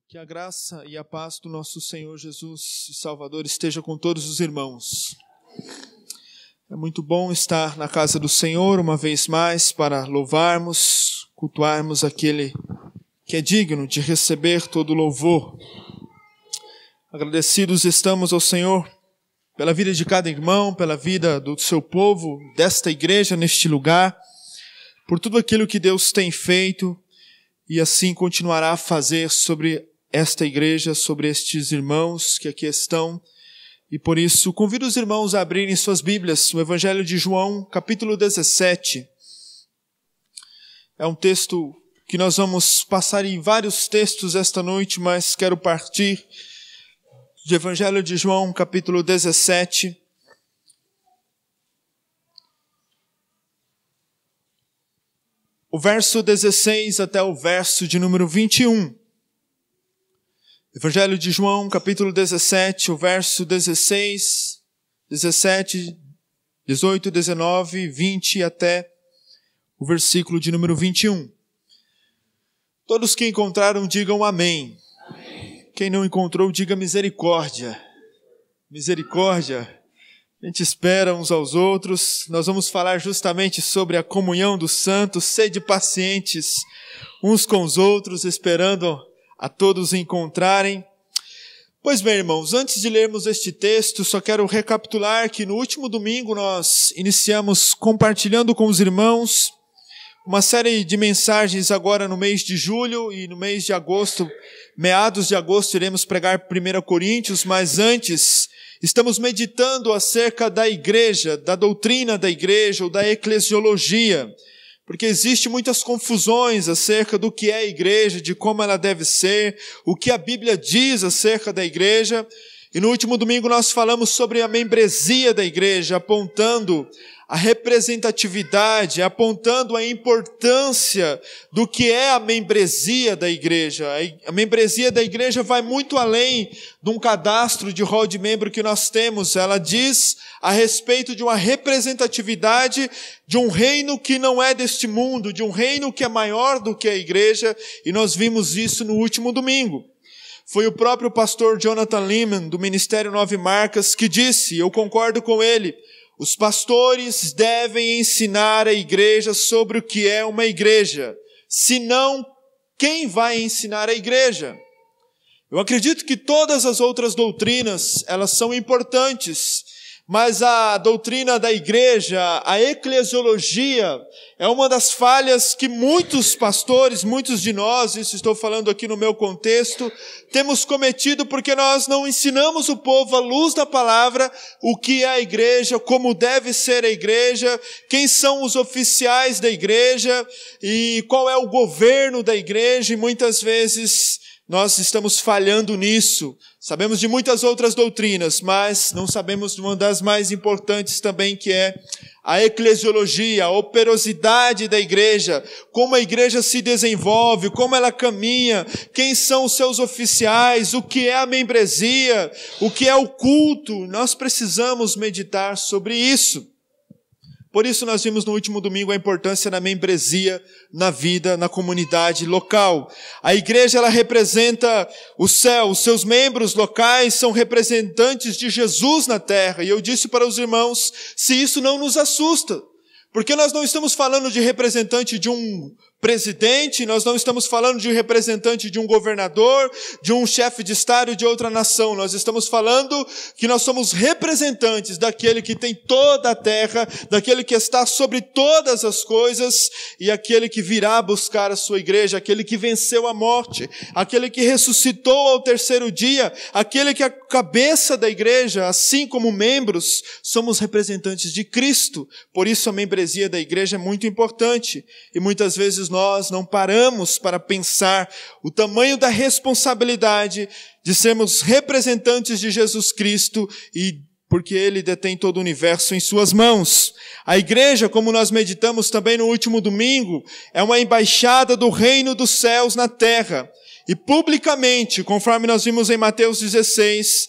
Que a graça e a paz do nosso Senhor Jesus e Salvador esteja com todos os irmãos. É muito bom estar na casa do Senhor uma vez mais para louvarmos, cultuarmos aquele que é digno de receber todo o louvor. Agradecidos estamos ao Senhor pela vida de cada irmão, pela vida do seu povo, desta igreja, neste lugar, por tudo aquilo que Deus tem feito e assim continuará a fazer sobre esta igreja, sobre estes irmãos que aqui estão. E por isso, convido os irmãos a abrirem suas Bíblias, o Evangelho de João, capítulo 17. É um texto que nós vamos passar em vários textos esta noite, mas quero partir do Evangelho de João, capítulo 17. O verso 16 até o verso de número 21. Evangelho de João, capítulo 17, o verso 16, 17, 18, 19, 20 até o versículo de número 21. Todos que encontraram, digam amém. Amém. Quem não encontrou, diga misericórdia. Misericórdia. A gente espera uns aos outros. Nós vamos falar justamente sobre a comunhão dos santos. Sede pacientes uns com os outros, esperando a todos encontrarem. Pois bem, irmãos, antes de lermos este texto, só quero recapitular que no último domingo nós iniciamos compartilhando com os irmãos uma série de mensagens agora no mês de julho e no mês de agosto, meados de agosto, iremos pregar 1 Coríntios, mas antes estamos meditando acerca da igreja, da doutrina da igreja ou da eclesiologia, porque existe muitas confusões acerca do que é a igreja, de como ela deve ser, o que a Bíblia diz acerca da igreja. E no último domingo nós falamos sobre a membresia da igreja, apontando a representatividade, apontando a importância do que é a membresia da igreja. A membresia da igreja vai muito além de um cadastro de rol de membro que nós temos. Ela diz a respeito de uma representatividade de um reino que não é deste mundo, de um reino que é maior do que a igreja, e nós vimos isso no último domingo. Foi o próprio pastor Jonathan Leeman, do Ministério Nove Marcas, que disse, eu concordo com ele, os pastores devem ensinar a igreja sobre o que é uma igreja. Senão, quem vai ensinar a igreja? Eu acredito que todas as outras doutrinas, elas são importantes, mas a doutrina da igreja, a eclesiologia, é uma das falhas que muitos pastores, muitos de nós, isso estou falando aqui no meu contexto, temos cometido porque nós não ensinamos o povo à luz da palavra o que é a igreja, como deve ser a igreja, quem são os oficiais da igreja e qual é o governo da igreja, e muitas vezes nós estamos falhando nisso. Sabemos de muitas outras doutrinas, mas não sabemos de uma das mais importantes também, que é a eclesiologia, a operosidade da igreja, como a igreja se desenvolve, como ela caminha, quem são os seus oficiais, o que é a membresia, o que é o culto. Nós precisamos meditar sobre isso. Por isso nós vimos no último domingo a importância da membresia na vida, na comunidade local. A igreja, ela representa o céu, os seus membros locais são representantes de Jesus na terra. E eu disse para os irmãos, se isso não nos assusta, porque nós não estamos falando de representante de um presidente, nós não estamos falando de representante de um governador, de um chefe de estado de outra nação. Nós estamos falando que nós somos representantes daquele que tem toda a terra, daquele que está sobre todas as coisas e aquele que virá buscar a sua igreja, aquele que venceu a morte, aquele que ressuscitou ao terceiro dia, aquele que é a cabeça da igreja, assim como membros, somos representantes de Cristo. Por isso a membresia da igreja é muito importante e muitas vezes nós não paramos para pensar o tamanho da responsabilidade de sermos representantes de Jesus Cristo e porque Ele detém todo o universo em suas mãos. A igreja, como nós meditamos também no último domingo, é uma embaixada do reino dos céus na terra. E publicamente, conforme nós vimos em Mateus 16,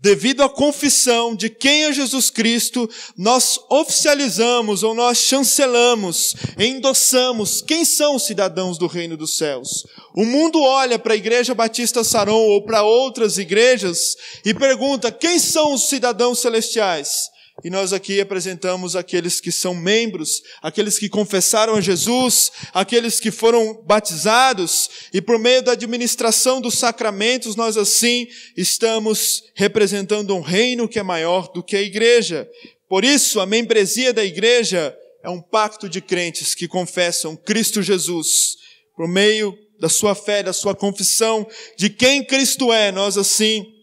devido à confissão de quem é Jesus Cristo, nós oficializamos ou nós chancelamos, endossamos quem são os cidadãos do reino dos céus. O mundo olha para a Igreja Batista Saron ou para outras igrejas e pergunta: quem são os cidadãos celestiais? E nós aqui apresentamos aqueles que são membros, aqueles que confessaram a Jesus, aqueles que foram batizados, e por meio da administração dos sacramentos, nós assim estamos representando um reino que é maior do que a igreja. Por isso, a membresia da igreja é um pacto de crentes que confessam Cristo Jesus. Por meio da sua fé, da sua confissão de quem Cristo é, nós assim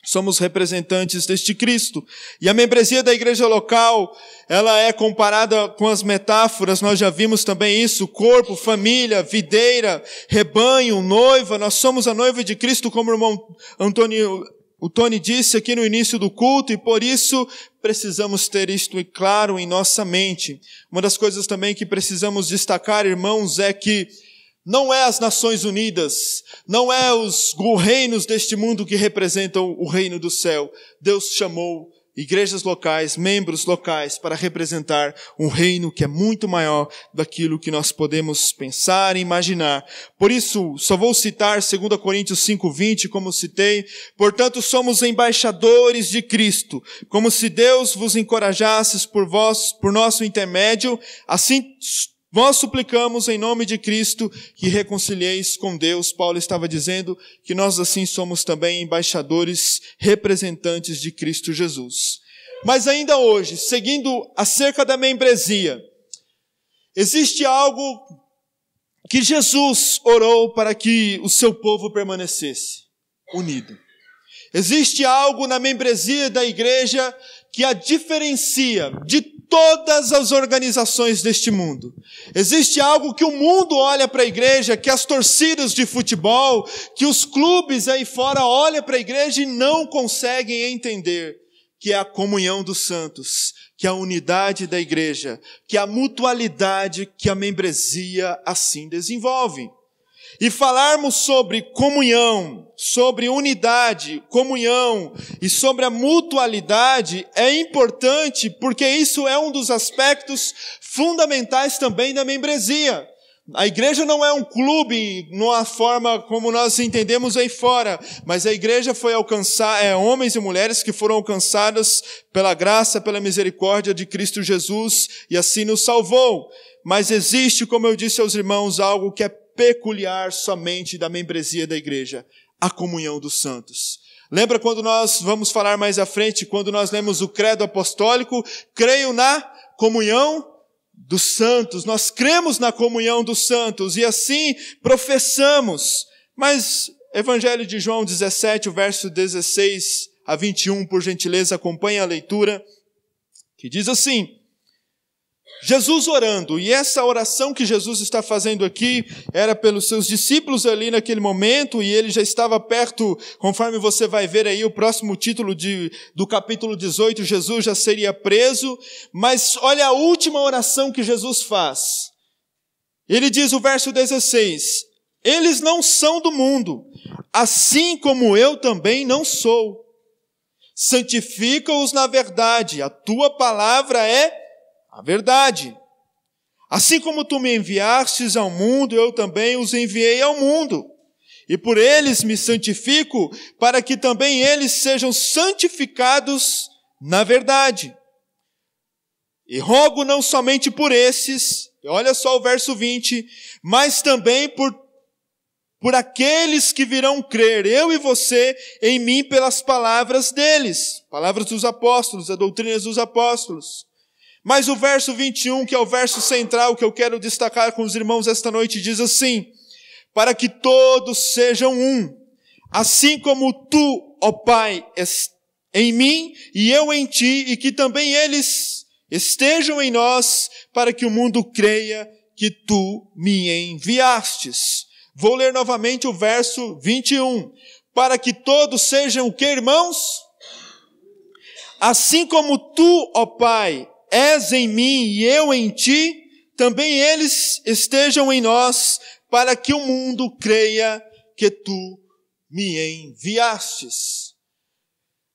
somos representantes deste Cristo. E a membresia da igreja local, ela é comparada com as metáforas, nós já vimos também isso: corpo, família, videira, rebanho, noiva. Nós somos a noiva de Cristo, como o irmão Tony disse aqui no início do culto, e por isso precisamos ter isto claro em nossa mente. Uma das coisas também que precisamos destacar, irmãos, é que não é as Nações Unidas, não é os reinos deste mundo que representam o reino do céu. Deus chamou igrejas locais, membros locais, para representar um reino que é muito maior daquilo que nós podemos pensar e imaginar. Por isso, só vou citar 2 Coríntios 5:20, como citei: portanto, somos embaixadores de Cristo, como se Deus vos encorajasse por nosso intermédio, assim nós suplicamos em nome de Cristo que reconcilieis com Deus. Paulo estava dizendo que nós assim somos também embaixadores, representantes de Cristo Jesus. Mas ainda hoje, seguindo acerca da membresia, existe algo que Jesus orou para que o seu povo permanecesse unido. Existe algo na membresia da igreja que a diferencia de todas as organizações deste mundo. Existe algo que o mundo olha para a igreja, que as torcidas de futebol, que os clubes aí fora olham para a igreja e não conseguem entender, que é a comunhão dos santos, que é a unidade da igreja, que é a mutualidade que a membresia assim desenvolve. E falarmos sobre comunhão, sobre unidade, comunhão e sobre a mutualidade é importante, porque isso é um dos aspectos fundamentais também da membresia. A igreja não é um clube numa forma como nós entendemos aí fora, mas a igreja foi alcançar, homens e mulheres que foram alcançados pela graça, pela misericórdia de Cristo Jesus, e assim nos salvou. Mas existe, como eu disse aos irmãos, algo que é peculiar somente da membresia da igreja: a comunhão dos santos. Lembra quando nós vamos falar mais à frente, quando nós lemos o credo apostólico: creio na comunhão dos santos. Nós cremos na comunhão dos santos e assim professamos. Mas Evangelho de João 17, o verso 16 a 21, por gentileza, acompanhe a leitura, que diz assim: Jesus orando, e essa oração que Jesus está fazendo aqui era pelos seus discípulos ali naquele momento, e ele já estava perto, conforme você vai ver aí o próximo título do capítulo 18, Jesus já seria preso, mas olha a última oração que Jesus faz. Ele diz o verso 16: eles não são do mundo, assim como eu também não sou. Santifica-os na verdade, a tua palavra é a verdade. Assim como tu me enviastes ao mundo, eu também os enviei ao mundo. E por eles me santifico, para que também eles sejam santificados na verdade. E rogo não somente por esses, olha só o verso 20, mas também por aqueles que virão crer, eu e você, em mim pelas palavras deles, palavras dos apóstolos, a doutrina dos apóstolos. Mas o verso 21, que é o verso central que eu quero destacar com os irmãos esta noite, diz assim: para que todos sejam um, assim como tu, ó Pai, em mim e eu em ti, e que também eles estejam em nós, para que o mundo creia que tu me enviastes. Vou ler novamente o verso 21. Para que todos sejam o que, irmãos? Assim como tu, ó Pai, és em mim e eu em ti, também eles estejam em nós, para que o mundo creia que tu me enviastes.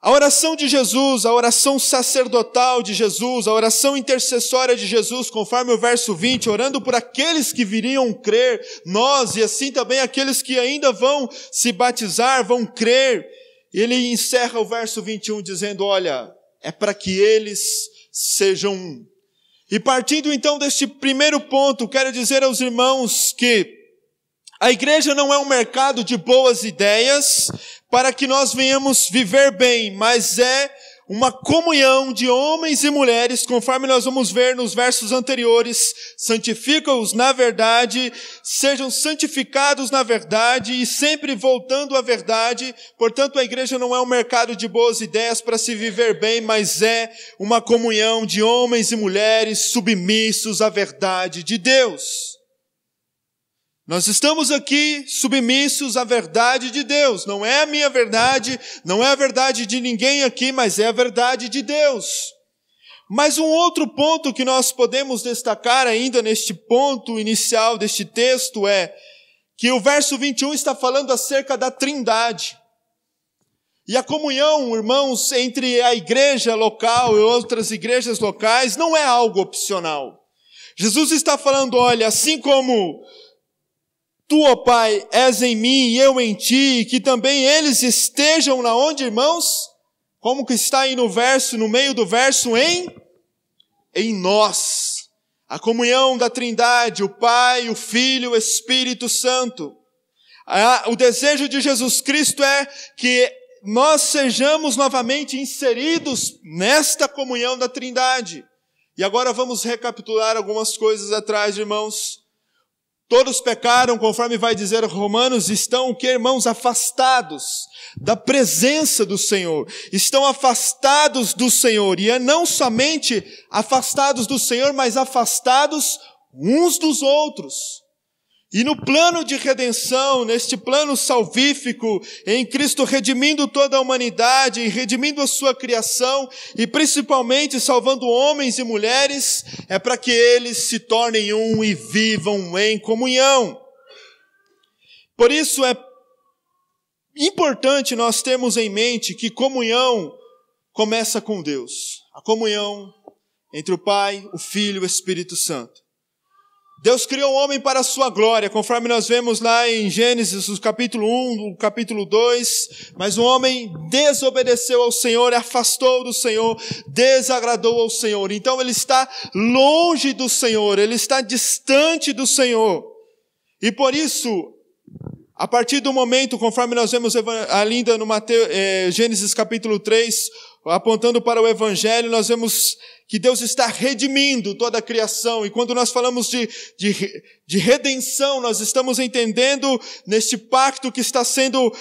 A oração de Jesus, a oração sacerdotal de Jesus, a oração intercessória de Jesus, conforme o verso 20, orando por aqueles que viriam crer, nós e assim também aqueles que ainda vão se batizar, vão crer. Ele encerra o verso 21 dizendo, olha, é para que eles sejam um. E partindo então deste primeiro ponto, quero dizer aos irmãos que a igreja não é um mercado de boas ideias para que nós venhamos viver bem, mas é uma comunhão de homens e mulheres, conforme nós vamos ver nos versos anteriores, santifica-os na verdade, sejam santificados na verdade e sempre voltando à verdade. Portanto, a igreja não é um mercado de boas ideias para se viver bem, mas é uma comunhão de homens e mulheres submissos à verdade de Deus. Nós estamos aqui submissos à verdade de Deus. Não é a minha verdade, não é a verdade de ninguém aqui, mas é a verdade de Deus. Mas um outro ponto que nós podemos destacar ainda neste ponto inicial deste texto é que o verso 21 está falando acerca da Trindade. E a comunhão, irmãos, entre a igreja local e outras igrejas locais não é algo opcional. Jesus está falando, olha, assim como tu, ó Pai, és em mim e eu em ti, e que também eles estejam na onde, irmãos? Como que está aí no verso, no meio do verso, em nós. A comunhão da Trindade, o Pai, o Filho, o Espírito Santo. O desejo de Jesus Cristo é que nós sejamos novamente inseridos nesta comunhão da Trindade. E agora vamos recapitular algumas coisas atrás, irmãos. Todos pecaram, conforme vai dizer Romanos, estão, o que, irmãos? Afastados da presença do Senhor. Estão afastados do Senhor. E é não somente afastados do Senhor, mas afastados uns dos outros. E no plano de redenção, neste plano salvífico, em Cristo redimindo toda a humanidade, e redimindo a sua criação, e principalmente salvando homens e mulheres, é para que eles se tornem um e vivam em comunhão. Por isso é importante nós termos em mente que comunhão começa com Deus. A comunhão entre o Pai, o Filho e o Espírito Santo. Deus criou o homem para a sua glória, conforme nós vemos lá em Gênesis, no capítulo 1, no capítulo 2, mas o homem desobedeceu ao Senhor, afastou do Senhor, desagradou ao Senhor. Então ele está longe do Senhor, ele está distante do Senhor. E por isso, a partir do momento, conforme nós vemos ainda no Gênesis capítulo 3, apontando para o Evangelho, nós vemos que Deus está redimindo toda a criação. E quando nós falamos de redenção, nós estamos entendendo neste pacto que está sendo,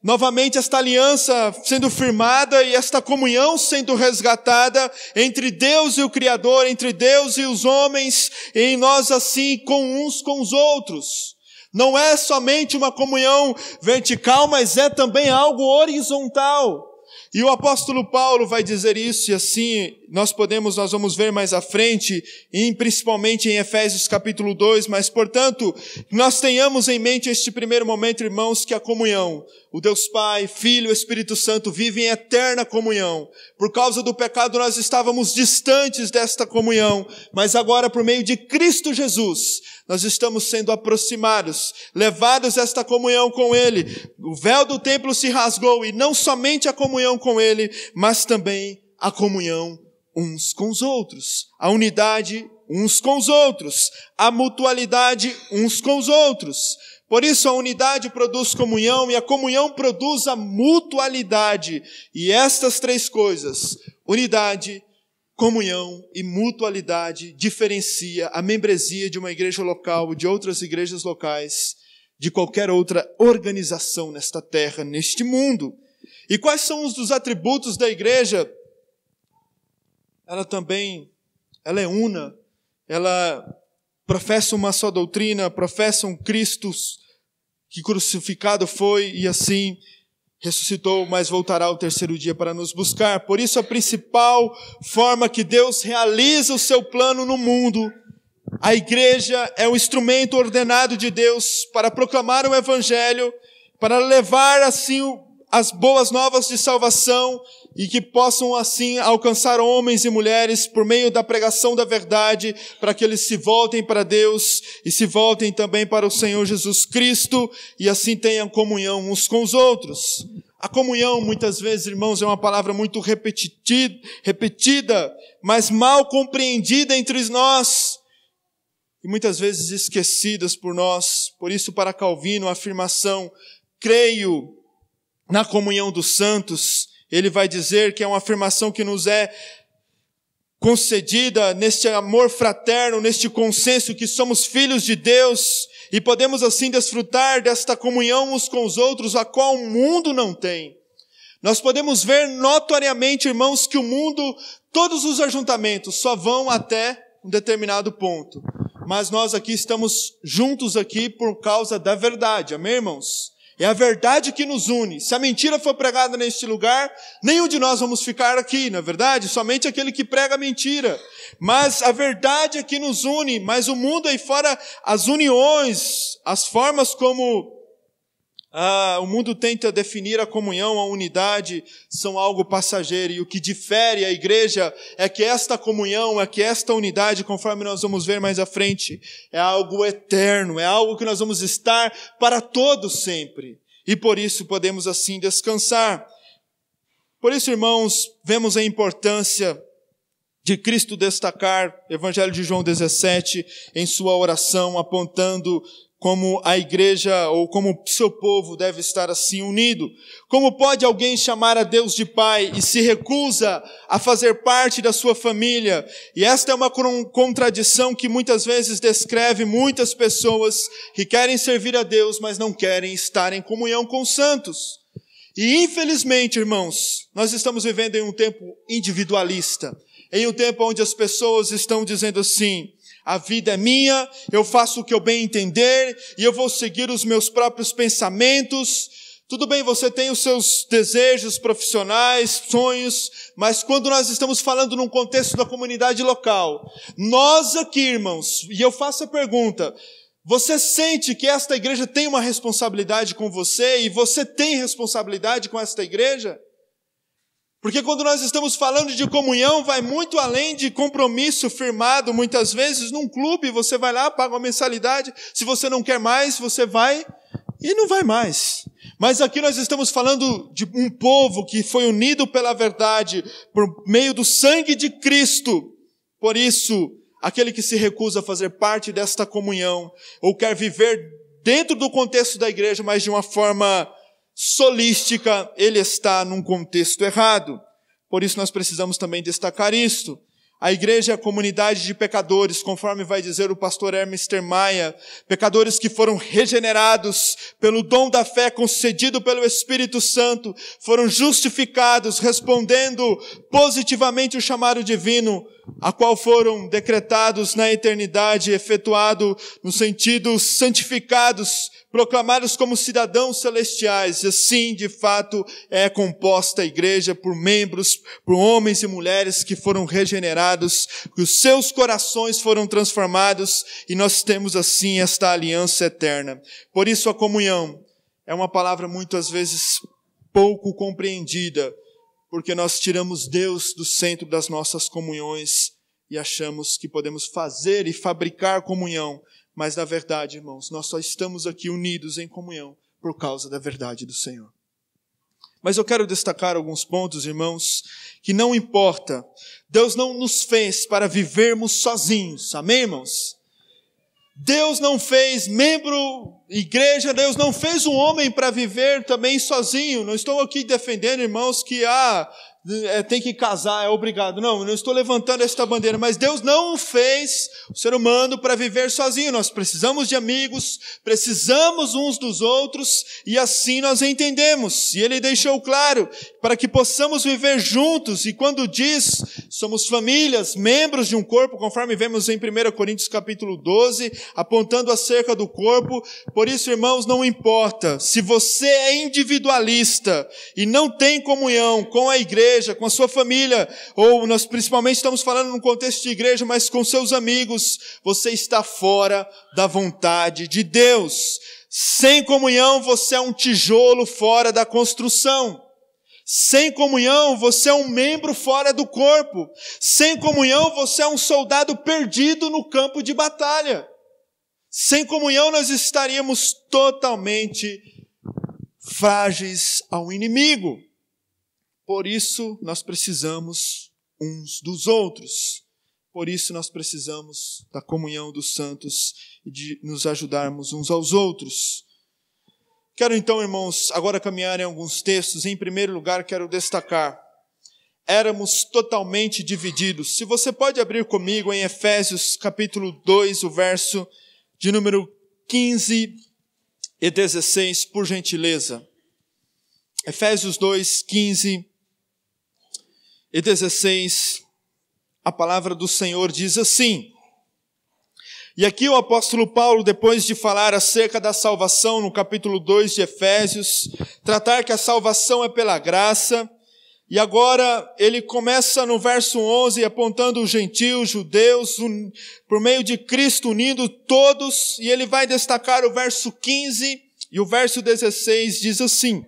novamente esta aliança sendo firmada e esta comunhão sendo resgatada entre Deus e o Criador, entre Deus e os homens, e em nós assim com uns com os outros. Não é somente uma comunhão vertical, mas é também algo horizontal. E o apóstolo Paulo vai dizer isso, e assim nós vamos ver mais à frente, principalmente em Efésios capítulo 2, mas portanto, nós tenhamos em mente este primeiro momento, irmãos, que a comunhão, o Deus Pai, Filho e Espírito Santo vivem em eterna comunhão. Por causa do pecado nós estávamos distantes desta comunhão, mas agora por meio de Cristo Jesus, nós estamos sendo aproximados, levados a esta comunhão com Ele. O véu do templo se rasgou, e não somente a comunhão com Ele, mas também a comunhão uns com os outros. A unidade uns com os outros. A mutualidade uns com os outros. Por isso a unidade produz comunhão, e a comunhão produz a mutualidade. E estas três coisas, unidade, comunhão e mutualidade, diferencia a membresia de uma igreja local, de outras igrejas locais, de qualquer outra organização nesta terra, neste mundo. E quais são os dos atributos da igreja? Ela é una, ela professa uma só doutrina, professa um Cristo que crucificado foi e assim ressuscitou, mas voltará ao terceiro dia para nos buscar. Por isso a principal forma que Deus realiza o seu plano no mundo, a igreja é o instrumento ordenado de Deus para proclamar o Evangelho, para levar assim as boas novas de salvação e que possam assim alcançar homens e mulheres por meio da pregação da verdade, para que eles se voltem para Deus e se voltem também para o Senhor Jesus Cristo e assim tenham comunhão uns com os outros. A comunhão, muitas vezes, irmãos, é uma palavra muito repetida, mas mal compreendida entre nós e muitas vezes esquecidas por nós. Por isso, para Calvino, a afirmação, creio na comunhão dos santos, ele vai dizer que é uma afirmação que nos é concedida neste amor fraterno, neste consenso que somos filhos de Deus e podemos assim desfrutar desta comunhão uns com os outros, a qual o mundo não tem. Nós podemos ver notoriamente, irmãos, que o mundo, todos os ajuntamentos só vão até um determinado ponto. Mas nós aqui estamos juntos aqui por causa da verdade, amém, irmãos? É a verdade que nos une. Se a mentira for pregada neste lugar, nenhum de nós vamos ficar aqui, não é verdade? Somente aquele que prega a mentira. Mas a verdade é que nos une, mas o mundo aí fora, as uniões, as formas como o mundo tenta definir a comunhão, a unidade, são algo passageiro. E o que difere a igreja é que esta comunhão, é que esta unidade, conforme nós vamos ver mais à frente, é algo eterno, é algo que nós vamos estar para todos sempre. E por isso podemos assim descansar. Por isso, irmãos, vemos a importância de Cristo destacar Evangelho de João 17 em sua oração, apontando como a igreja ou como seu povo deve estar assim unido. Como pode alguém chamar a Deus de Pai e se recusa a fazer parte da sua família? E esta é uma contradição que muitas vezes descreve muitas pessoas que querem servir a Deus, mas não querem estar em comunhão com os santos. E infelizmente, irmãos, nós estamos vivendo em um tempo individualista, em um tempo onde as pessoas estão dizendo assim: a vida é minha, eu faço o que eu bem entender, e eu vou seguir os meus próprios pensamentos. Tudo bem, você tem os seus desejos profissionais, sonhos, mas quando nós estamos falando num contexto da comunidade local, nós aqui, irmãos, e eu faço a pergunta, você sente que esta igreja tem uma responsabilidade com você, e você tem responsabilidade com esta igreja? Porque quando nós estamos falando de comunhão, vai muito além de compromisso firmado, muitas vezes, num clube, você vai lá, paga uma mensalidade, se você não quer mais, você vai e não vai mais. Mas aqui nós estamos falando de um povo que foi unido pela verdade, por meio do sangue de Cristo. Por isso, aquele que se recusa a fazer parte desta comunhão, ou quer viver dentro do contexto da igreja, mas de uma forma solística, ele está num contexto errado. Por isso nós precisamos também destacar isto. A igreja é a comunidade de pecadores, conforme vai dizer o pastor Hermes Termaia, pecadores que foram regenerados pelo dom da fé concedido pelo Espírito Santo, foram justificados, respondendo positivamente o chamado divino, a qual foram decretados na eternidade, efetuado no sentido santificados, proclamados como cidadãos celestiais. E assim, de fato, é composta a igreja por membros, por homens e mulheres que foram regenerados, que os seus corações foram transformados, e nós temos assim esta aliança eterna. Por isso a comunhão é uma palavra muitas vezes pouco compreendida, porque nós tiramos Deus do centro das nossas comunhões e achamos que podemos fazer e fabricar comunhão. Mas, na verdade, irmãos, nós só estamos aqui unidos em comunhão por causa da verdade do Senhor. Mas eu quero destacar alguns pontos, irmãos, que não importa. Deus não nos fez para vivermos sozinhos. Amém, irmãos? Deus não fez igreja, Deus não fez um homem para viver também sozinho. Não estou aqui defendendo, irmãos, que tem que casar, é obrigado. Não estou levantando esta bandeira, mas Deus não fez o ser humano para viver sozinho. Nós precisamos de amigos, precisamos uns dos outros, e assim nós entendemos. E Ele deixou claro, para que possamos viver juntos, e quando diz, somos famílias, membros de um corpo, conforme vemos em 1 Coríntios capítulo 12, apontando acerca do corpo. Por isso, irmãos, não importa se você é individualista e não tem comunhão com a igreja, com a sua família, ou nós principalmente estamos falando num contexto de igreja, mas com seus amigos, você está fora da vontade de Deus. Sem comunhão, você é um tijolo fora da construção. Sem comunhão, você é um membro fora do corpo. Sem comunhão, você é um soldado perdido no campo de batalha. Sem comunhão, nós estaríamos totalmente frágeis ao inimigo. Por isso, nós precisamos uns dos outros. Por isso, nós precisamos da comunhão dos santos e de nos ajudarmos uns aos outros. Quero então, irmãos, agora caminhar em alguns textos. Em primeiro lugar, quero destacar: éramos totalmente divididos. Se você pode abrir comigo em Efésios capítulo 2, o verso de número 15 e 16, por gentileza. Efésios 2, 15 e 16, a palavra do Senhor diz assim. E aqui o apóstolo Paulo, depois de falar acerca da salvação no capítulo 2 de Efésios, tratar que a salvação é pela graça, e agora ele começa no verso 11 apontando os gentios, judeus, por meio de Cristo unindo todos, e ele vai destacar o verso 15 e o verso 16 diz assim.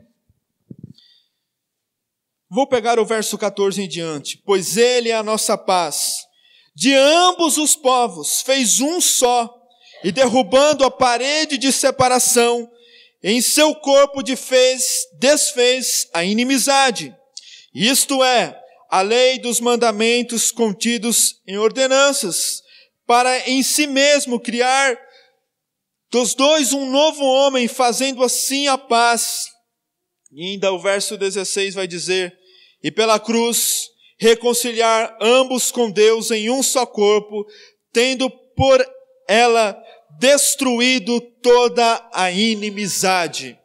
Vou pegar o verso 14 em diante. Pois ele é a nossa paz. De ambos os povos fez um só, e derrubando a parede de separação, em seu corpo desfez a inimizade. Isto é, a lei dos mandamentos contidos em ordenanças, para em si mesmo criar dos dois um novo homem, fazendo assim a paz. E ainda o verso 16 vai dizer, e pela cruz reconciliar ambos com Deus em um só corpo, tendo por ela destruído toda a inimizade.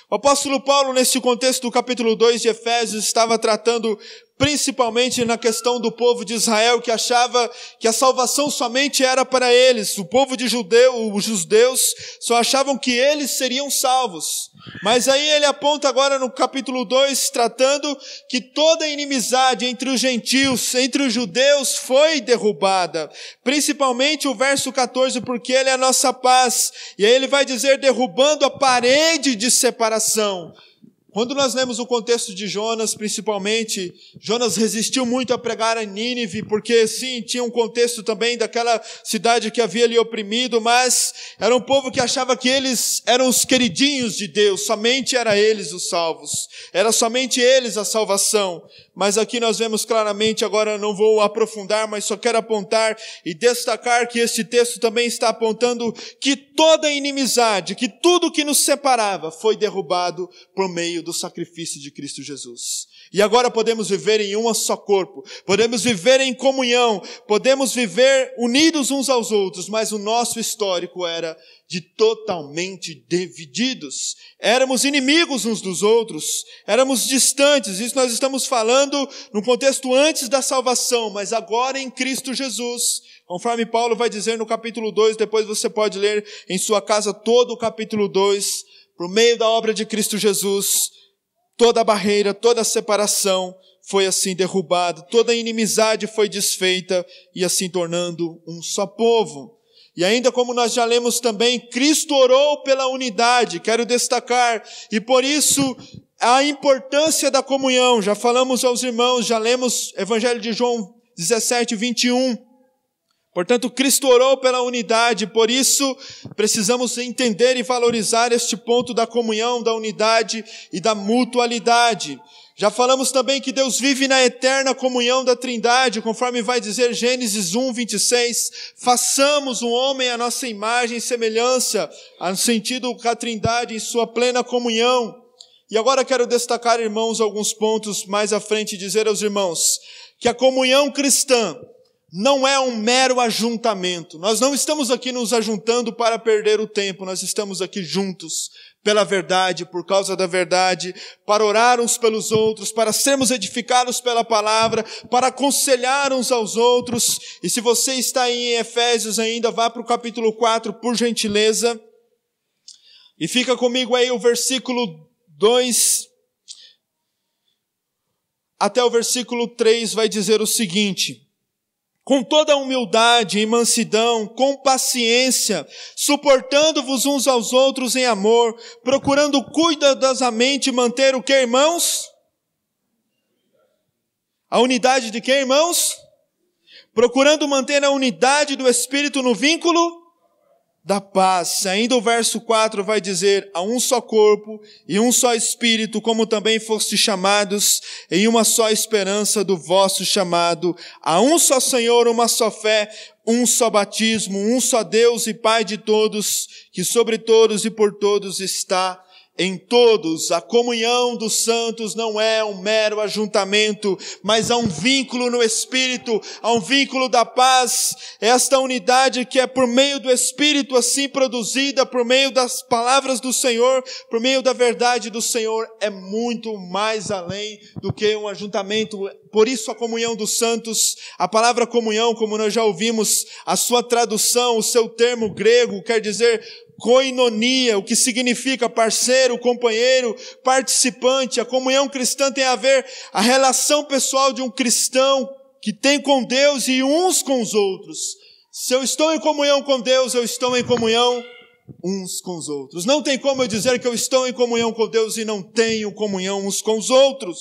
O apóstolo Paulo, nesse contexto do capítulo 2 de Efésios, estava tratando principalmente na questão do povo de Israel, que achava que a salvação somente era para eles. O povo de os judeus só achavam que eles seriam salvos. Mas aí ele aponta agora no capítulo 2, tratando que toda a inimizade entre os gentios, entre os judeus, foi derrubada. Principalmente o verso 14, porque ele é a nossa paz. E aí ele vai dizer, derrubando a parede de separação. Quando nós lemos o contexto de Jonas, principalmente, Jonas resistiu muito a pregar a Nínive, porque sim, tinha um contexto também daquela cidade que havia lhe oprimido, mas era um povo que achava que eles eram os queridinhos de Deus, somente era eles os salvos, era somente eles a salvação. Mas aqui nós vemos claramente, agora não vou aprofundar, mas só quero apontar e destacar que este texto também está apontando que toda a inimizade, que tudo que nos separava foi derrubado por meio do sacrifício de Cristo Jesus. E agora podemos viver em um só corpo, podemos viver em comunhão, podemos viver unidos uns aos outros, mas o nosso histórico era de totalmente divididos. Éramos inimigos uns dos outros, éramos distantes. Isso nós estamos falando no contexto antes da salvação, mas agora em Cristo Jesus. Conforme Paulo vai dizer no capítulo 2, depois você pode ler em sua casa todo o capítulo 2, por meio da obra de Cristo Jesus, toda a barreira, toda a separação foi assim derrubada, toda a inimizade foi desfeita e assim tornando um só povo. E ainda como nós já lemos também, Cristo orou pela unidade, quero destacar, e por isso a importância da comunhão. Já falamos aos irmãos, já lemos Evangelho de João 17, 21. Portanto, Cristo orou pela unidade, por isso precisamos entender e valorizar este ponto da comunhão, da unidade e da mutualidade. Já falamos também que Deus vive na eterna comunhão da Trindade, conforme vai dizer Gênesis 1, 26, façamos um homem à nossa imagem e semelhança, no sentido que a Trindade em sua plena comunhão. E agora quero destacar, irmãos, alguns pontos mais à frente e dizer aos irmãos que a comunhão cristã não é um mero ajuntamento. Nós não estamos aqui nos ajuntando para perder o tempo, nós estamos aqui juntos pela verdade, por causa da verdade, para orar uns pelos outros, para sermos edificados pela palavra, para aconselhar uns aos outros. E se você está aí em Efésios ainda, vá para o capítulo 4, por gentileza, e fica comigo aí o versículo 2, até o versículo 3 vai dizer o seguinte: com toda humildade e mansidão, com paciência, suportando-vos uns aos outros em amor, procurando cuidadosamente manter o que, irmãos? A unidade de que, irmãos? Procurando manter a unidade do Espírito no vínculo da paz. Ainda o verso 4 vai dizer: há um só corpo e um só Espírito, como também fostes chamados em uma só esperança do vosso chamado. Há um só Senhor, uma só fé, um só batismo, um só Deus e Pai de todos, que sobre todos e por todos está em todos. A comunhão dos santos não é um mero ajuntamento, mas há um vínculo no Espírito, há um vínculo da paz. Esta unidade que é por meio do Espírito assim produzida, por meio das palavras do Senhor, por meio da verdade do Senhor, é muito mais além do que um ajuntamento. Por isso a comunhão dos santos, a palavra comunhão, como nós já ouvimos, a sua tradução, o seu termo grego quer dizer koinonia, o que significa parceiro, companheiro, participante. A comunhão cristã tem a ver a relação pessoal de um cristão que tem com Deus e uns com os outros. Se eu estou em comunhão com Deus, eu estou em comunhão uns com os outros. Não tem como eu dizer que eu estou em comunhão com Deus e não tenho comunhão uns com os outros.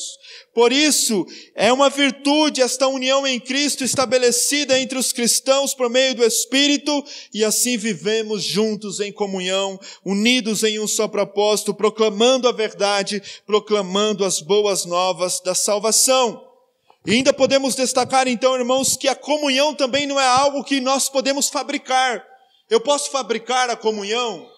Por isso, é uma virtude esta união em Cristo estabelecida entre os cristãos por meio do Espírito, e assim vivemos juntos em comunhão, unidos em um só propósito, proclamando a verdade, proclamando as boas novas da salvação. E ainda podemos destacar então, irmãos, que a comunhão também não é algo que nós podemos fabricar. Eu posso fabricar a comunhão?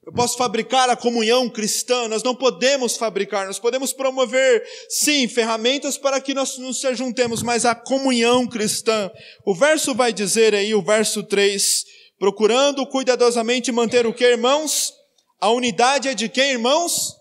Eu posso fabricar a comunhão cristã? Nós não podemos fabricar, nós podemos promover, sim, ferramentas para que nós nos ajuntemos, mas a comunhão cristã, o verso vai dizer aí, o verso 3, procurando cuidadosamente manter o que, irmãos? A unidade é de quem, irmãos?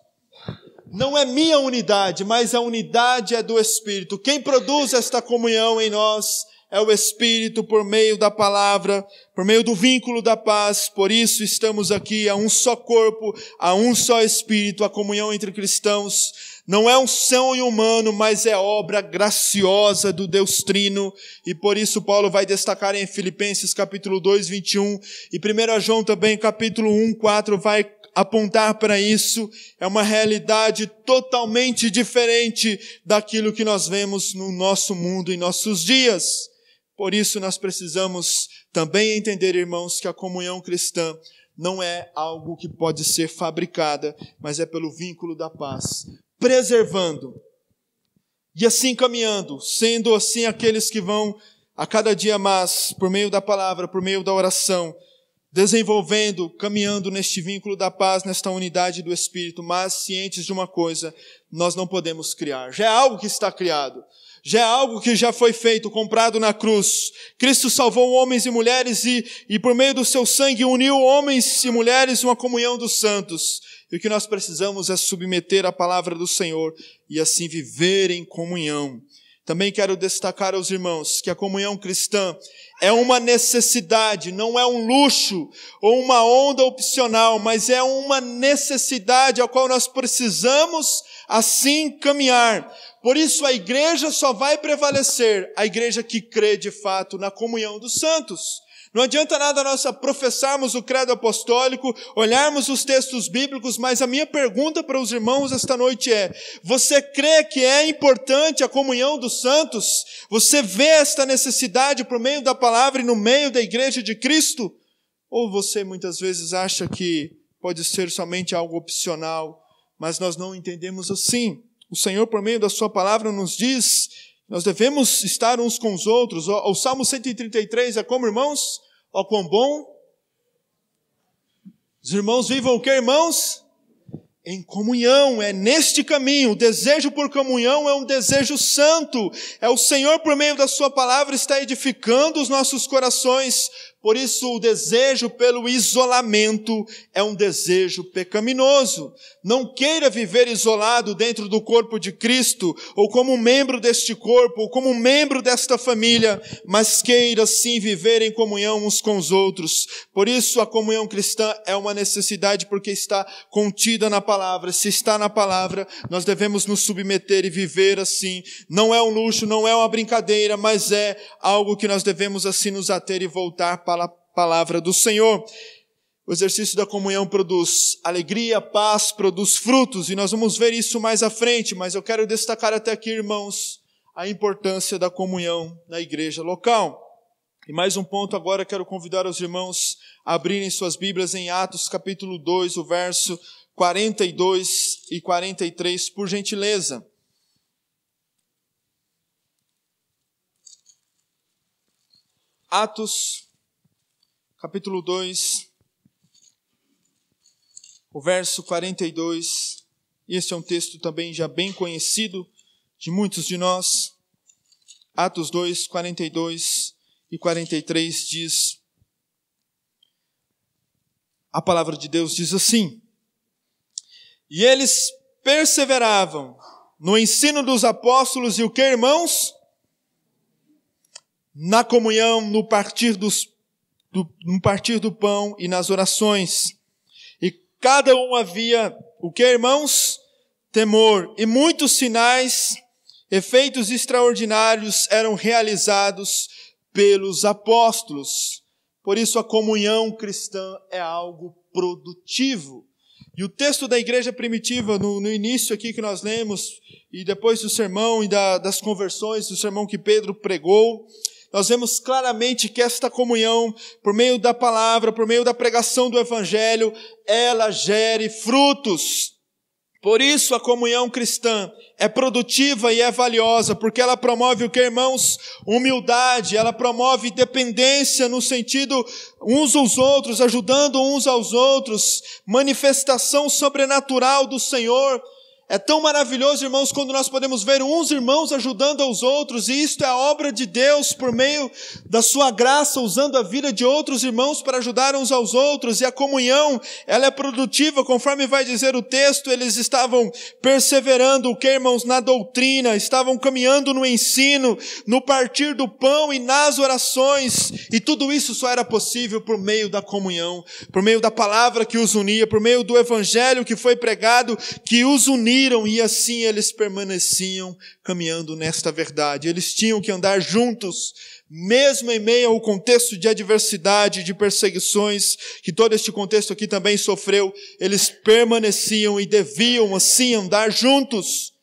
Não é minha unidade, mas a unidade é do Espírito. Quem produz esta comunhão em nós é o Espírito por meio da palavra, por meio do vínculo da paz. Por isso estamos aqui, a um só corpo, a um só Espírito. A comunhão entre cristãos não é um sonho humano, mas é obra graciosa do Deus Trino. E por isso Paulo vai destacar em Filipenses capítulo 2, 21, e 1 João também capítulo 1, 4, vai apontar para isso. É uma realidade totalmente diferente daquilo que nós vemos no nosso mundo, em nossos dias. Por isso nós precisamos também entender, irmãos, que a comunhão cristã não é algo que pode ser fabricada, mas é pelo vínculo da paz, preservando e assim caminhando, sendo assim aqueles que vão a cada dia mais, por meio da palavra, por meio da oração, desenvolvendo, caminhando neste vínculo da paz, nesta unidade do Espírito, mas cientes de uma coisa: nós não podemos criar. Já é algo que está criado. Já é algo que já foi feito, comprado na cruz. Cristo salvou homens e mulheres e por meio do seu sangue uniu homens e mulheres uma comunhão dos santos. E o que nós precisamos é submeter a palavra do Senhor e assim viver em comunhão. Também quero destacar aos irmãos que a comunhão cristã é uma necessidade, não é um luxo ou uma onda opcional, mas é uma necessidade ao qual nós precisamos assim caminhar. Por isso a igreja só vai prevalecer, a igreja que crê de fato na comunhão dos santos. Não adianta nada nós professarmos o credo apostólico, olharmos os textos bíblicos, mas a minha pergunta para os irmãos esta noite é: você crê que é importante a comunhão dos santos? Você vê esta necessidade por meio da palavra e no meio da igreja de Cristo? Ou você muitas vezes acha que pode ser somente algo opcional, mas nós não entendemos assim? O Senhor, por meio da sua palavra, nos diz: nós devemos estar uns com os outros. O Salmo 133 é como, irmãos? Ó, quão bom! Os irmãos vivam o que, irmãos? Em comunhão, é neste caminho. O desejo por comunhão é um desejo santo. É o Senhor, por meio da sua palavra, está edificando os nossos corações Por isso, o desejo pelo isolamento é um desejo pecaminoso. Não queira viver isolado dentro do corpo de Cristo, ou como membro deste corpo, ou como membro desta família, mas queira sim viver em comunhão uns com os outros. Por isso, a comunhão cristã é uma necessidade, porque está contida na palavra. Se está na palavra, nós devemos nos submeter e viver assim. Não é um luxo, não é uma brincadeira, mas é algo que nós devemos assim nos ater e voltar para a palavra do Senhor. O exercício da comunhão produz alegria, paz, produz frutos, e nós vamos ver isso mais à frente, mas eu quero destacar até aqui, irmãos, a importância da comunhão na igreja local. E mais um ponto agora, quero convidar os irmãos a abrirem suas Bíblias em Atos capítulo 2, o verso 42 e 43, por gentileza. Atos, capítulo 2, o verso 42. Este é um texto também já bem conhecido de muitos de nós. Atos 2, 42 e 43 diz: a palavra de Deus diz assim: e eles perseveravam no ensino dos apóstolos e o que, irmãos? Na comunhão, no partir do pão e nas orações. E cada um havia, o que, irmãos? Temor. E muitos sinais, efeitos extraordinários eram realizados pelos apóstolos. Por isso a comunhão cristã é algo produtivo. E o texto da igreja primitiva, no início aqui que nós lemos, e depois do sermão e das conversões, do sermão que Pedro pregou, nós vemos claramente que esta comunhão, por meio da palavra, por meio da pregação do evangelho, ela gere frutos. Por isso a comunhão cristã é produtiva e é valiosa, porque ela promove o que, irmãos? Humildade, ela promove dependência no sentido uns aos outros, ajudando uns aos outros, manifestação sobrenatural do Senhor. É tão maravilhoso, irmãos, quando nós podemos ver uns irmãos ajudando aos outros, e isto é a obra de Deus por meio da sua graça, usando a vida de outros irmãos para ajudar uns aos outros, e a comunhão, ela é produtiva, conforme vai dizer o texto, eles estavam perseverando, o que, irmãos? Na doutrina, estavam caminhando no ensino, no partir do pão e nas orações, e tudo isso só era possível por meio da comunhão, por meio da palavra que os unia, por meio do evangelho que foi pregado, que os unia, e assim eles permaneciam caminhando nesta verdade. Eles tinham que andar juntos, mesmo em meio ao contexto de adversidade, de perseguições, que todo este contexto aqui também sofreu, eles permaneciam e deviam assim andar juntos.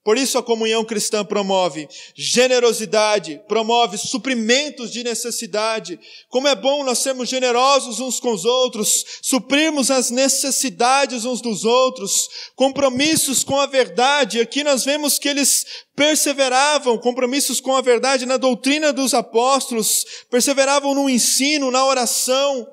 Por isso a comunhão cristã promove generosidade, promove suprimentos de necessidade. Como é bom nós sermos generosos uns com os outros, suprirmos as necessidades uns dos outros, compromissos com a verdade. Aqui nós vemos que eles perseveravam, compromissos com a verdade na doutrina dos apóstolos, perseveravam no ensino, na oração,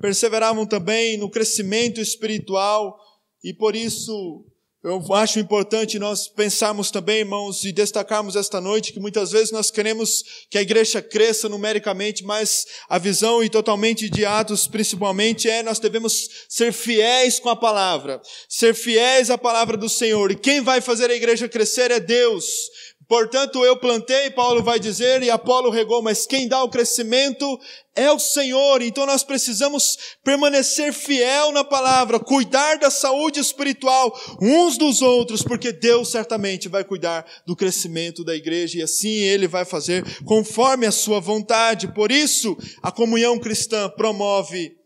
perseveravam também no crescimento espiritual, e por isso eu acho importante nós pensarmos também, irmãos, e destacarmos esta noite que muitas vezes nós queremos que a igreja cresça numericamente, mas a visão e totalmente de Atos principalmente nós devemos ser fiéis com a palavra, ser fiéis à palavra do Senhor, e quem vai fazer a igreja crescer é Deus. Portanto, eu plantei, Paulo vai dizer, e Apolo regou, mas quem dá o crescimento é o Senhor. Então nós precisamos permanecer fiel na palavra, cuidar da saúde espiritual uns dos outros, porque Deus certamente vai cuidar do crescimento da igreja, e assim Ele vai fazer conforme a sua vontade. Por isso, a comunhão cristã promove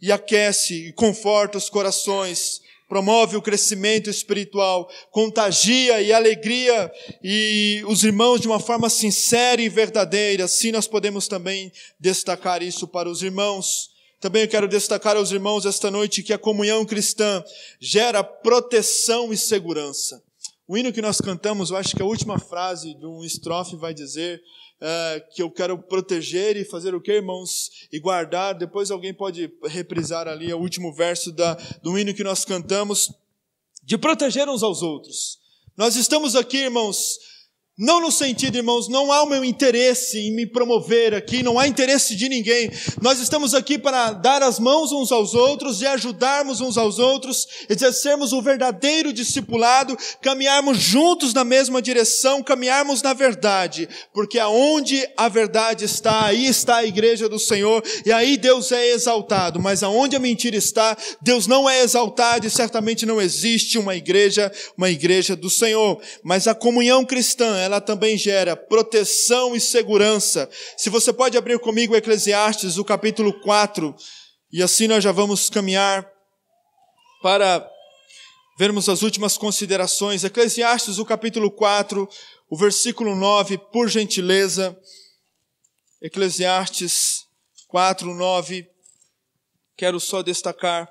e aquece e conforta os corações, promove o crescimento espiritual, contagia e alegria e os irmãos de uma forma sincera e verdadeira. Assim nós podemos também destacar isso para os irmãos. Também eu quero destacar aos irmãos esta noite que a comunhão cristã gera proteção e segurança. O hino que nós cantamos, eu acho que a última frase de um estrofe vai dizer que eu quero proteger e fazer o que, irmãos? E guardar. Depois alguém pode reprisar ali o último verso do hino que nós cantamos, de proteger uns aos outros. Nós estamos aqui, irmãos, Não no sentido, irmãos, não há o meu interesse em me promover aqui, não há interesse de ninguém. Nós estamos aqui para dar as mãos uns aos outros e ajudarmos uns aos outros, exercermos o verdadeiro discipulado, caminharmos juntos na mesma direção, caminharmos na verdade, porque aonde a verdade está, aí está a igreja do Senhor, e aí Deus é exaltado. Mas aonde a mentira está, Deus não é exaltado e certamente não existe uma igreja do Senhor. Mas a comunhão cristã, ela também gera proteção e segurança. Se você pode abrir comigo Eclesiastes, o capítulo 4, e assim nós já vamos caminhar para vermos as últimas considerações. Eclesiastes, o capítulo 4, o versículo 9, por gentileza. Eclesiastes 4, 9. Quero só destacar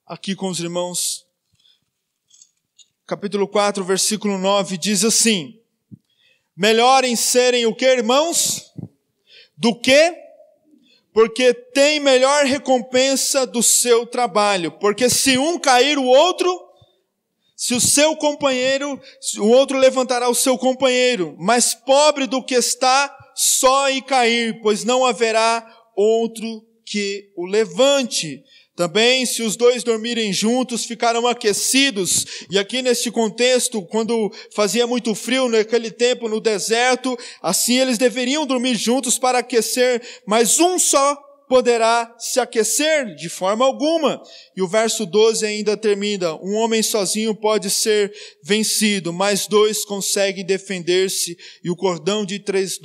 aqui com os irmãos. Capítulo 4, versículo 9, diz assim: melhor em serem o que, irmãos? Do que? Porque tem melhor recompensa do seu trabalho. Porque se um cair, o outro, se o seu companheiro, o outro levantará o seu companheiro. Mais pobre do que está, só e cair, pois não haverá outro que o levante. Também, se os dois dormirem juntos, ficarão aquecidos. E aqui neste contexto, quando fazia muito frio naquele tempo no deserto, assim eles deveriam dormir juntos para aquecer, mas um só poderá se aquecer de forma alguma. E o verso 12 ainda termina: um homem sozinho pode ser vencido, mas dois conseguem defender-se, e o cordão de 3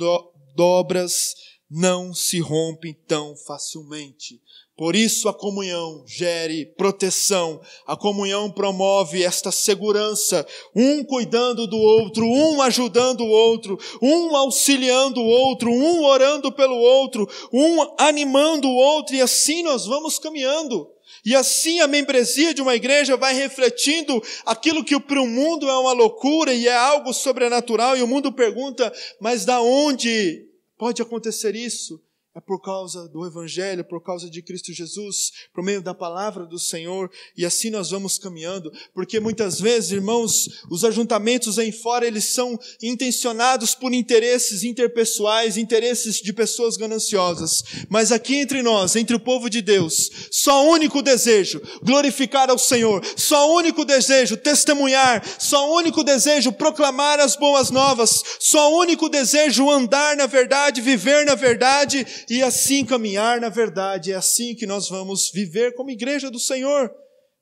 dobras não se rompe tão facilmente. Por isso a comunhão gere proteção, a comunhão promove esta segurança, um cuidando do outro, um ajudando o outro, um auxiliando o outro, um orando pelo outro, um animando o outro, e assim nós vamos caminhando. E assim a membresia de uma igreja vai refletindo aquilo que para o mundo é uma loucura e é algo sobrenatural, e o mundo pergunta, mas da onde pode acontecer isso? É por causa do Evangelho, por causa de Cristo Jesus, por meio da palavra do Senhor, e assim nós vamos caminhando, porque muitas vezes, irmãos, os ajuntamentos aí fora, eles são intencionados por interesses interpessoais, interesses de pessoas gananciosas, mas aqui entre nós, entre o povo de Deus, só o único desejo, glorificar ao Senhor, só o único desejo, testemunhar, só o único desejo, proclamar as boas novas, só o único desejo, andar na verdade, viver na verdade, e assim caminhar na verdade. É assim que nós vamos viver como igreja do Senhor.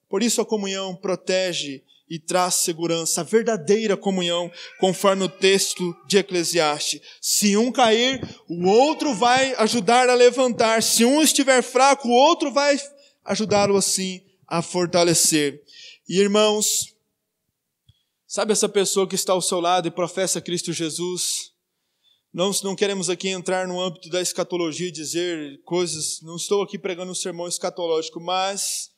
Por isso a comunhão protege e traz segurança, a verdadeira comunhão, conforme o texto de Eclesiastes. Se um cair, o outro vai ajudar a levantar. Se um estiver fraco, o outro vai ajudá-lo assim a fortalecer. E irmãos, sabe essa pessoa que está ao seu lado e professa Cristo Jesus? Nós não queremos aqui entrar no âmbito da escatologia e dizer coisas, não estou aqui pregando um sermão escatológico, mas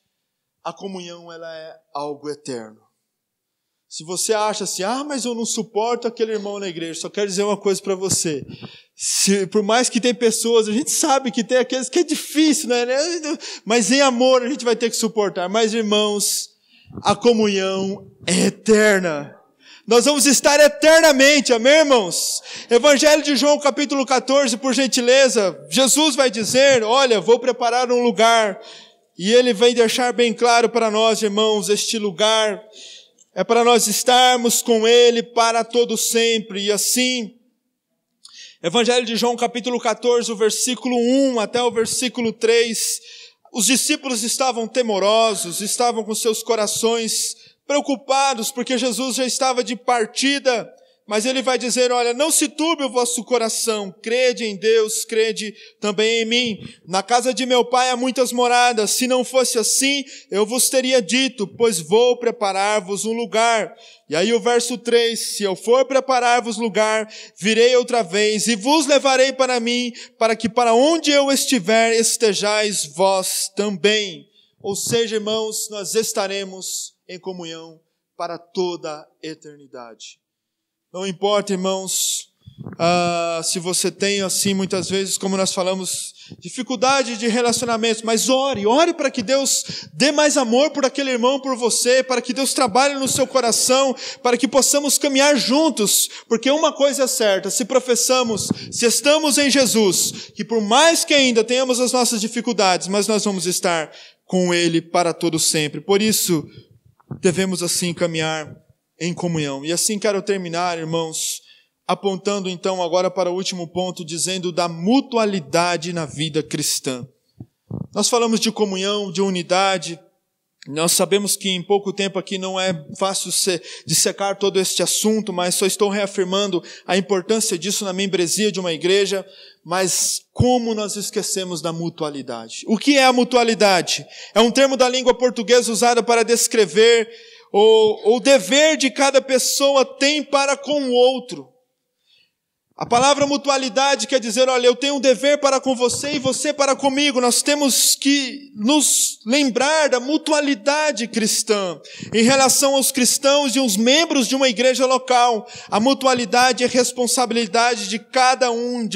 a comunhão, ela é algo eterno. Se você acha assim, mas eu não suporto aquele irmão na igreja, só quero dizer uma coisa para você. Por mais que tem pessoas, a gente sabe que tem aqueles que é difícil, né? Mas em amor a gente vai ter que suportar. Mas irmãos, a comunhão é eterna. Nós vamos estar eternamente, amém, irmãos? Evangelho de João, capítulo 14, por gentileza, Jesus vai dizer, olha, vou preparar um lugar, e Ele vem deixar bem claro para nós, irmãos, este lugar é para nós estarmos com Ele para todo sempre, e assim, Evangelho de João, capítulo 14, o versículo 1 até o versículo 3, os discípulos estavam temorosos, estavam com seus corações preocupados, porque Jesus já estava de partida, mas Ele vai dizer, olha, não se turbe o vosso coração, crede em Deus, crede também em mim. Na casa de meu Pai há muitas moradas, se não fosse assim, eu vos teria dito, pois vou preparar-vos um lugar. E aí o verso 3, se eu for preparar-vos lugar, virei outra vez e vos levarei para mim, para que para onde eu estiver estejais vós também. Ou seja, irmãos, nós estaremos em comunhão para toda a eternidade. Não importa, irmãos, se você tem, assim, muitas vezes, como nós falamos, dificuldade de relacionamento, mas ore para que Deus dê mais amor por aquele irmão, por você, para que Deus trabalhe no seu coração, para que possamos caminhar juntos, porque uma coisa é certa, se professamos, se estamos em Jesus, que por mais que ainda tenhamos as nossas dificuldades, mas nós vamos estar com Ele para todo sempre. Por isso, devemos assim caminhar em comunhão. E assim quero terminar, irmãos, apontando então agora para o último ponto, dizendo da mutualidade na vida cristã. Nós falamos de comunhão, de unidade. Nós sabemos que em pouco tempo aqui não é fácil dissecar todo este assunto, mas só estou reafirmando a importância disso na membresia de uma igreja. Mas como nós esquecemos da mutualidade? O que é a mutualidade? É um termo da língua portuguesa usado para descrever o dever de cada pessoa tem para com o outro. A palavra mutualidade quer dizer, olha, eu tenho um dever para com você e você para comigo. Nós temos que nos lembrar da mutualidade cristã. Em relação aos cristãos e os membros de uma igreja local, a mutualidade é responsabilidade de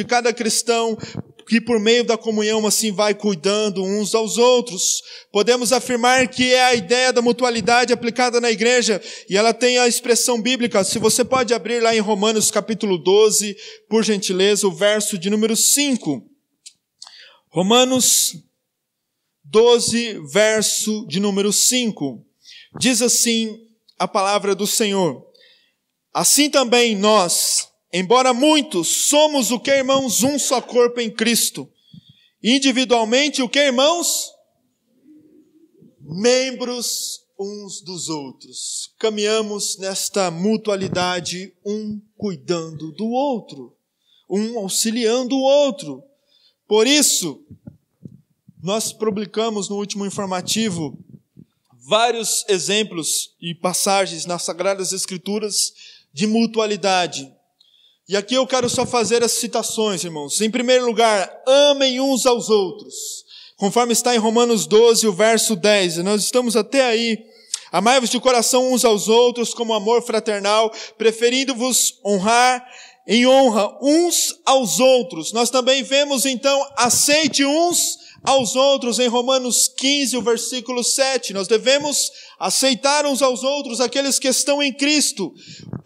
cada cristão, que por meio da comunhão assim vai cuidando uns aos outros. Podemos afirmar que é a ideia da mutualidade aplicada na igreja, e ela tem a expressão bíblica. Se você pode abrir lá em Romanos capítulo 12, por gentileza, o verso de número 5. Romanos 12, verso de número 5. Diz assim a palavra do Senhor: assim também nós, embora muitos, somos o que, irmãos? Um só corpo em Cristo. Individualmente, o que, irmãos? Membros uns dos outros. Caminhamos nesta mutualidade, um cuidando do outro, um auxiliando o outro. Por isso, nós publicamos no último informativo vários exemplos e passagens nas Sagradas Escrituras de mutualidade. E aqui eu quero só fazer as citações, irmãos. Em primeiro lugar, amem uns aos outros, conforme está em Romanos 12, o verso 10. E nós estamos até aí. Amai-vos de coração uns aos outros, como amor fraternal, preferindo-vos honrar em honra uns aos outros. Nós também vemos, então, aceite uns aos outros em Romanos 15, o versículo 7. Nós devemos aceitar uns aos outros aqueles que estão em Cristo.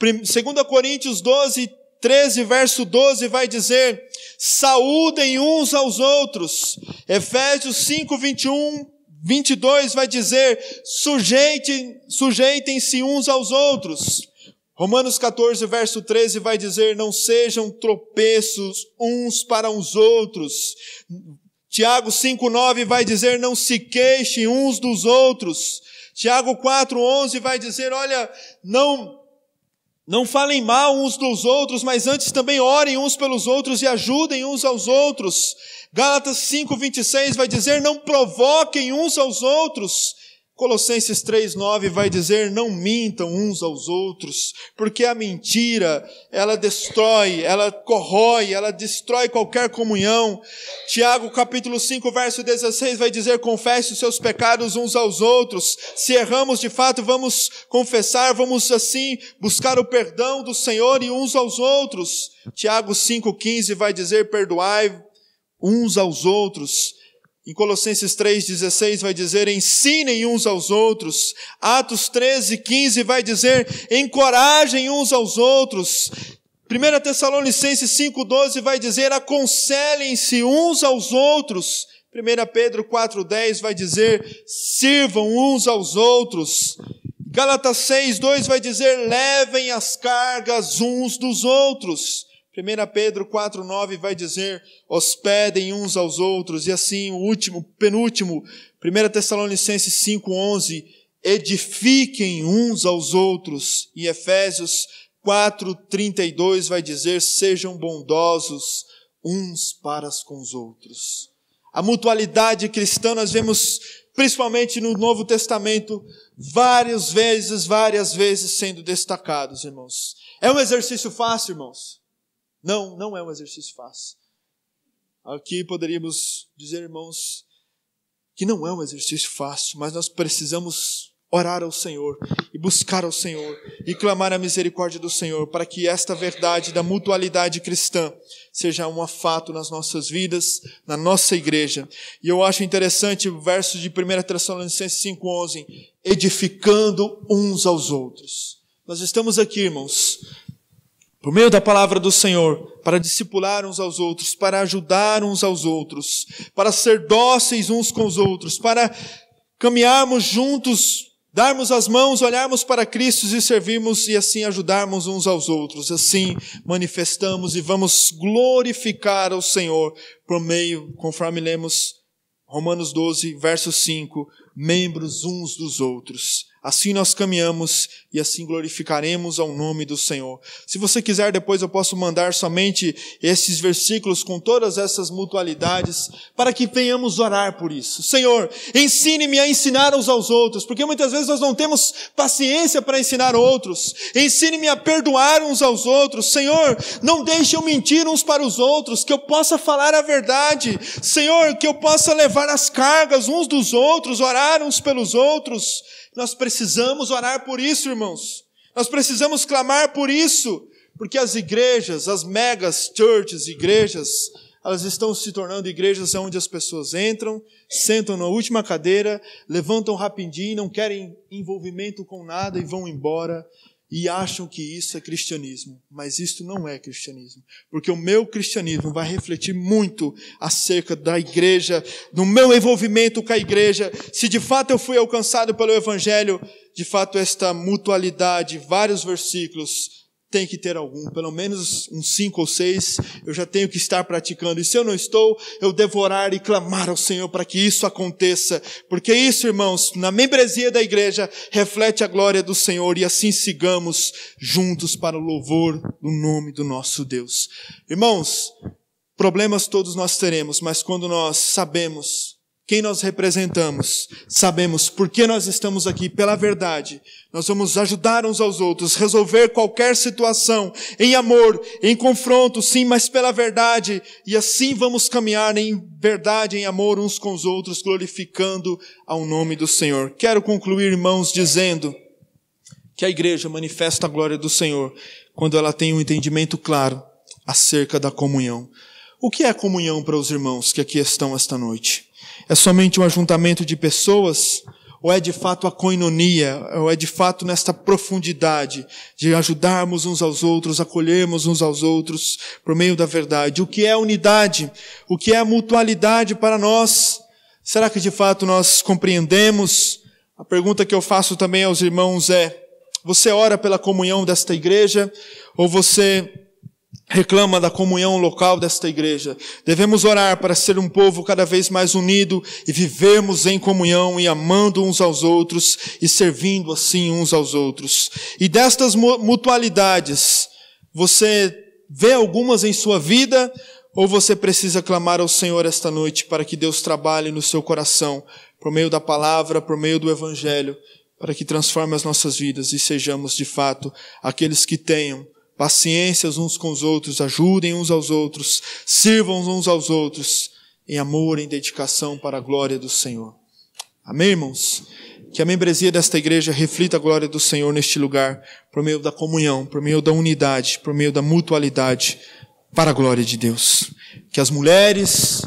2 Coríntios 12, 13, verso 12 vai dizer, saúdem uns aos outros. Efésios 5, 21, 22 vai dizer, sujeitem-se uns aos outros. Romanos 14, verso 13 vai dizer, não sejam tropeços uns para os outros. Tiago 5, 9 vai dizer, não se queixem uns dos outros. Tiago 4, 11 vai dizer, olha, não falem mal uns dos outros, mas antes também orem uns pelos outros e ajudem uns aos outros. Gálatas 5, 26 vai dizer, não provoquem uns aos outros. Colossenses 3, 9 vai dizer, não mintam uns aos outros, porque a mentira, ela destrói, ela corrói, ela destrói qualquer comunhão. Tiago capítulo 5, verso 16 vai dizer, confesse os seus pecados uns aos outros. Se erramos de fato, vamos confessar, vamos assim buscar o perdão do Senhor e uns aos outros. Tiago 5, 15 vai dizer, perdoai uns aos outros. Em Colossenses 3,16 vai dizer, ensinem uns aos outros. Atos 13, 15 vai dizer, encorajem uns aos outros. 1 Tessalonicenses 5,12 vai dizer, aconselhem-se uns aos outros. 1 Pedro 4,10 vai dizer, sirvam uns aos outros. Gálatas 6,2 vai dizer, levem as cargas uns dos outros. 1 Pedro 4,9 vai dizer, hospedem uns aos outros. E assim, penúltimo, 1 Tessalonicenses 5,11, edifiquem uns aos outros. E Efésios 4,32 vai dizer, sejam bondosos uns para com os outros. A mutualidade cristã nós vemos, principalmente no Novo Testamento, várias vezes sendo destacados, irmãos. É um exercício fácil, irmãos? Não é um exercício fácil. Aqui poderíamos dizer, irmãos, que não é um exercício fácil, mas nós precisamos orar ao Senhor e buscar ao Senhor e clamar a misericórdia do Senhor para que esta verdade da mutualidade cristã seja um fato nas nossas vidas, na nossa igreja. E eu acho interessante o verso de 1 Tessalonicenses 5,11, edificando uns aos outros. Nós estamos aqui, irmãos, por meio da palavra do Senhor, para discipular uns aos outros, para ajudar uns aos outros, para ser dóceis uns com os outros, para caminharmos juntos, darmos as mãos, olharmos para Cristo e servirmos e assim ajudarmos uns aos outros. Assim manifestamos e vamos glorificar ao Senhor por meio, conforme lemos Romanos 12, verso 5, membros uns dos outros. Assim nós caminhamos e assim glorificaremos ao nome do Senhor. Se você quiser, depois eu posso mandar somente esses versículos com todas essas mutualidades para que venhamos orar por isso. Senhor, ensine-me a ensinar uns aos outros, porque muitas vezes nós não temos paciência para ensinar outros. Ensine-me a perdoar uns aos outros. Senhor, não deixe eu mentir uns para os outros, que eu possa falar a verdade. Senhor, que eu possa levar as cargas uns dos outros, orar uns pelos outros. Nós precisamos orar por isso, irmãos. Nós precisamos clamar por isso, porque as igrejas, as megas churches, igrejas, elas estão se tornando igrejas onde as pessoas entram, sentam na última cadeira, levantam rapidinho, não querem envolvimento com nada e vão embora. E acham que isso é cristianismo, mas isso não é cristianismo, porque o meu cristianismo vai refletir muito acerca da igreja, do meu envolvimento com a igreja, se de fato eu fui alcançado pelo Evangelho, de fato esta mutualidade, vários versículos, tem que ter algum, pelo menos uns 5 ou 6, eu já tenho que estar praticando, e se eu não estou, eu devorar e clamar ao Senhor para que isso aconteça, porque isso, irmãos, na membresia da igreja, reflete a glória do Senhor, e assim sigamos juntos para o louvor do nome do nosso Deus. Irmãos, problemas todos nós teremos, mas quando nós sabemos quem nós representamos, sabemos por que nós estamos aqui, pela verdade, nós vamos ajudar uns aos outros, resolver qualquer situação, em amor, em confronto, sim, mas pela verdade, e assim vamos caminhar em verdade, em amor uns com os outros, glorificando ao nome do Senhor. Quero concluir, irmãos, dizendo que a igreja manifesta a glória do Senhor quando ela tem um entendimento claro acerca da comunhão. O que é comunhão para os irmãos que aqui estão esta noite? É somente um ajuntamento de pessoas? Ou é de fato a koinonia? Ou é de fato nesta profundidade de ajudarmos uns aos outros, acolhermos uns aos outros por meio da verdade? O que é unidade? O que é mutualidade para nós? Será que de fato nós compreendemos? A pergunta que eu faço também aos irmãos é: você ora pela comunhão desta igreja? Ou você reclama da comunhão local desta igreja? Devemos orar para ser um povo cada vez mais unido e vivermos em comunhão e amando uns aos outros e servindo assim uns aos outros. E destas mutualidades, você vê algumas em sua vida ou você precisa clamar ao Senhor esta noite para que Deus trabalhe no seu coração por meio da palavra, por meio do Evangelho, para que transforme as nossas vidas e sejamos de fato aqueles que tenham paciências uns com os outros, ajudem uns aos outros, sirvam uns aos outros, em amor, em dedicação para a glória do Senhor. Amém, irmãos? Que a membresia desta igreja reflita a glória do Senhor neste lugar, por meio da comunhão, por meio da unidade, por meio da mutualidade, para a glória de Deus. Que as mulheres,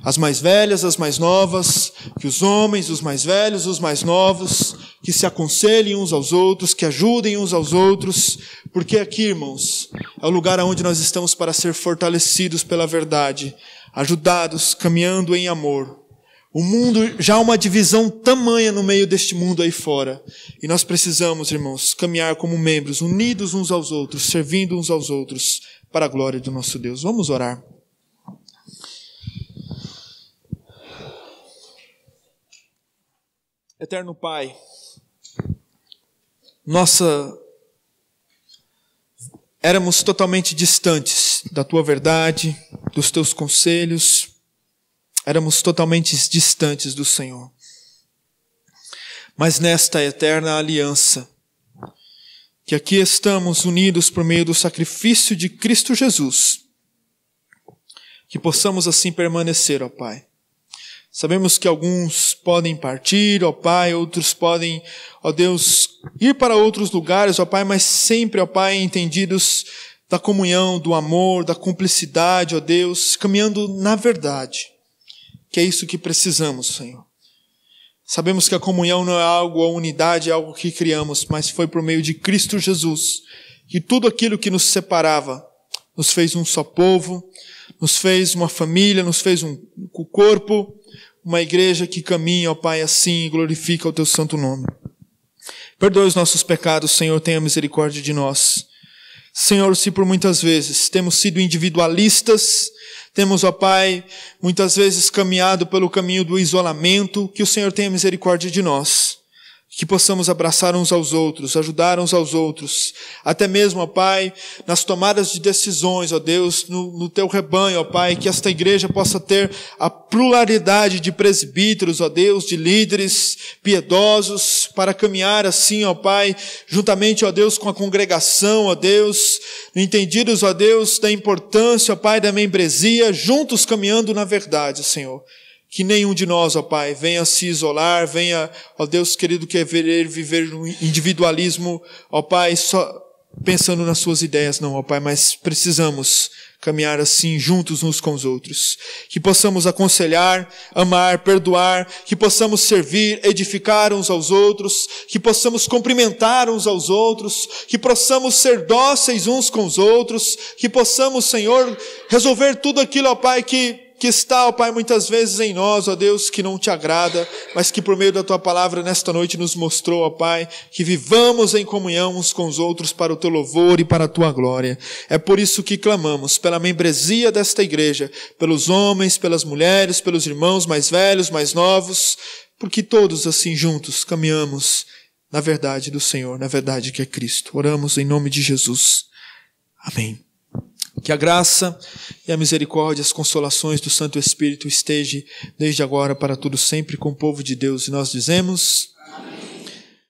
as mais velhas, as mais novas, que os homens, os mais velhos, os mais novos, que se aconselhem uns aos outros, que ajudem uns aos outros, porque aqui, irmãos, é o lugar onde nós estamos para ser fortalecidos pela verdade, ajudados, caminhando em amor. O mundo, já há uma divisão tamanha no meio deste mundo aí fora, e nós precisamos, irmãos, caminhar como membros, unidos uns aos outros, servindo uns aos outros, para a glória do nosso Deus. Vamos orar. Eterno Pai, éramos totalmente distantes da Tua verdade, dos Teus conselhos, éramos totalmente distantes do Senhor. Mas nesta eterna aliança, que aqui estamos unidos por meio do sacrifício de Cristo Jesus, que possamos assim permanecer, ó Pai, Sabemos que alguns podem partir, ó Pai, outros podem, ó Deus, ir para outros lugares, ó Pai, mas sempre, ó Pai, entendidos da comunhão, do amor, da cumplicidade, ó Deus, caminhando na verdade, que é isso que precisamos, Senhor. Sabemos que a comunhão não é algo, a unidade é algo que criamos, mas foi por meio de Cristo Jesus, que tudo aquilo que nos separava, nos fez um só povo, nos fez uma família, nos fez um corpo, uma igreja que caminha, ó Pai, assim e glorifica o Teu santo nome. Perdoe os nossos pecados, Senhor, tenha misericórdia de nós. Senhor, se por muitas vezes temos sido individualistas, temos, ó Pai, muitas vezes caminhado pelo caminho do isolamento, que o Senhor tenha misericórdia de nós. Que possamos abraçar uns aos outros, ajudar uns aos outros, até mesmo, ó Pai, nas tomadas de decisões, ó Deus, no Teu rebanho, ó Pai, que esta igreja possa ter a pluralidade de presbíteros, ó Deus, de líderes piedosos, para caminhar assim, ó Pai, juntamente, ó Deus, com a congregação, ó Deus, entendidos, ó Deus, da importância, ó Pai, da membresia, juntos caminhando na verdade, Senhor. Que nenhum de nós, ó Pai, venha se isolar, venha, ó Deus querido, querer viver um individualismo, ó Pai, só pensando nas suas ideias, não, ó Pai, mas precisamos caminhar assim, juntos uns com os outros. Que possamos aconselhar, amar, perdoar, que possamos servir, edificar uns aos outros, que possamos cumprimentar uns aos outros, que possamos ser dóceis uns com os outros, que possamos, Senhor, resolver tudo aquilo, ó Pai, que está, ó Pai, muitas vezes em nós, ó Deus, que não Te agrada, mas que por meio da Tua palavra nesta noite nos mostrou, ó Pai, que vivamos em comunhão uns com os outros para o Teu louvor e para a Tua glória. É por isso que clamamos pela membresia desta igreja, pelos homens, pelas mulheres, pelos irmãos mais velhos, mais novos, porque todos assim juntos caminhamos na verdade do Senhor, na verdade que é Cristo. Oramos em nome de Jesus. Amém. Que a graça e a misericórdia, as consolações do Santo Espírito esteja desde agora para tudo sempre com o povo de Deus. E nós dizemos...